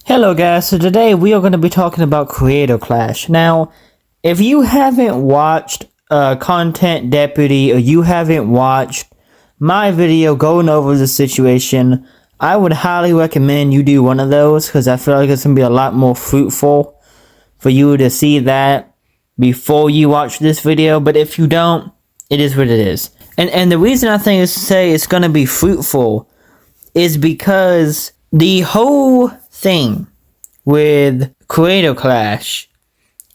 Hello guys, so today we are going to be talking about Creator Clash. Now, if you haven't watched Content Deputy or you haven't watched my video going over the situation, I would highly recommend you do one of those because I feel like it's going to be a lot more fruitful for you to see that before you watch this video. But if you don't, it is what it is. And the reason I think it's going to be fruitful is because the whole thing with Creator Clash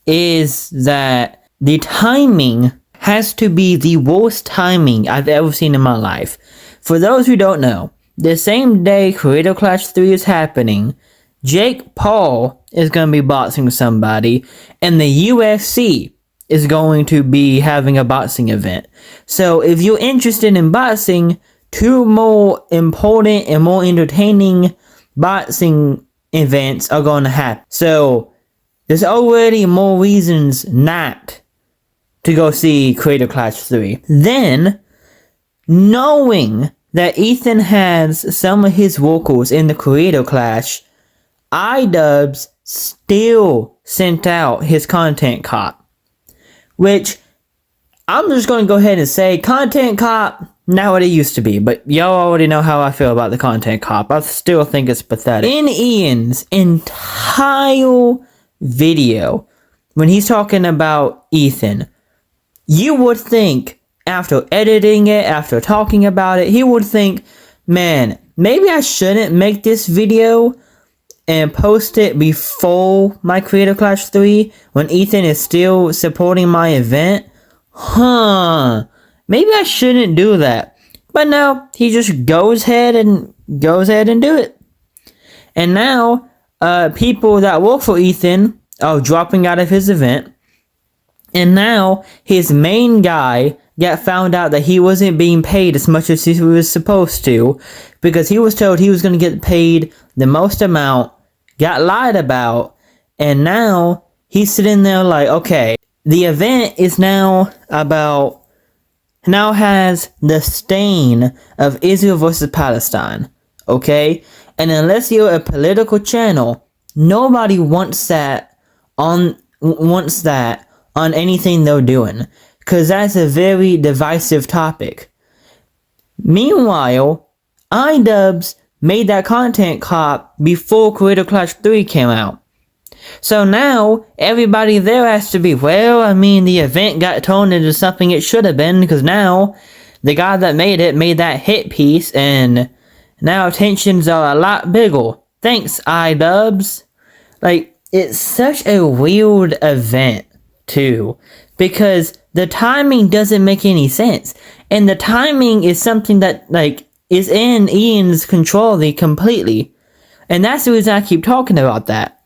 is that the timing has to be the worst timing I've ever seen in my life. For those who don't know, the same day Creator Clash 3 is happening, Jake Paul is going to be boxing somebody, and the UFC is going to be having a boxing event. So if you're interested in boxing, two more important and more entertaining boxing events are going to happen. So there's already more reasons not to go see Creator Clash 3. Then, knowing that Ethan has some of his vocals in the Creator Clash, iDubbbz still sent out his content cop. Which, I'm just going to go ahead and say, content cop, not what it used to be, but y'all already know how I feel about the content cop. I still think it's pathetic. In Ian's entire video, when he's talking about Ethan, you would think, after editing it, after talking about it, he would think, man, maybe I shouldn't make this video and post it before my Creator Clash 3 when Ethan is still supporting my event. Maybe I shouldn't do that. But no, he just goes ahead and do it. And now, people that work for Ethan are dropping out of his event. And now, his main guy got found out that he wasn't being paid as much as he was supposed to. Because he was told he was going to get paid the most amount, got lied about, and now he's sitting there like, okay, the event is now has the stain of Israel versus Palestine, okay? And unless you're a political channel, nobody wants that on anything they're doing, because that's a very divisive topic. Meanwhile, iDubbbz made that content cop before Creator Clash 3 came out. So now, everybody there has to be, well, I mean, the event got turned into something it should have been, because now, the guy that made it made that hit piece, and now tensions are a lot bigger. Thanks, iDubbbz. Like, it's such a weird event, too, because the timing doesn't make any sense. And the timing is something that, like, is in Ian's control completely. And that's the reason I keep talking about that.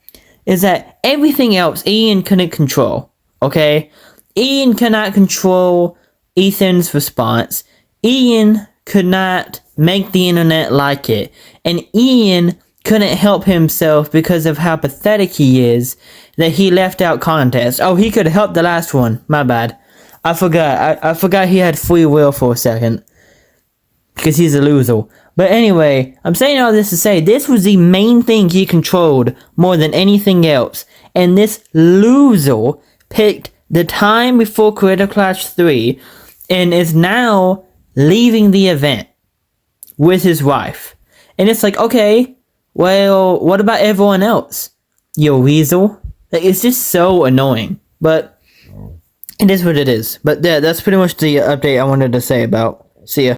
Is that everything else Ian couldn't control, okay? Ian cannot control Ethan's response. Ian could not make the internet like it. And Ian couldn't help himself because of how pathetic he is that he left out contests. Oh, he could have helped the last one. My bad. I forgot. I forgot he had free will for a second. Because he's a loser. But anyway, I'm saying all this to say, this was the main thing he controlled more than anything else. And this loser picked the time before Creator Clash 3 and is now leaving the event with his wife. And it's like, okay, well, what about everyone else? You weasel? Like, it's just so annoying. But it is what it is. But yeah, that's pretty much the update I wanted to say about. See ya.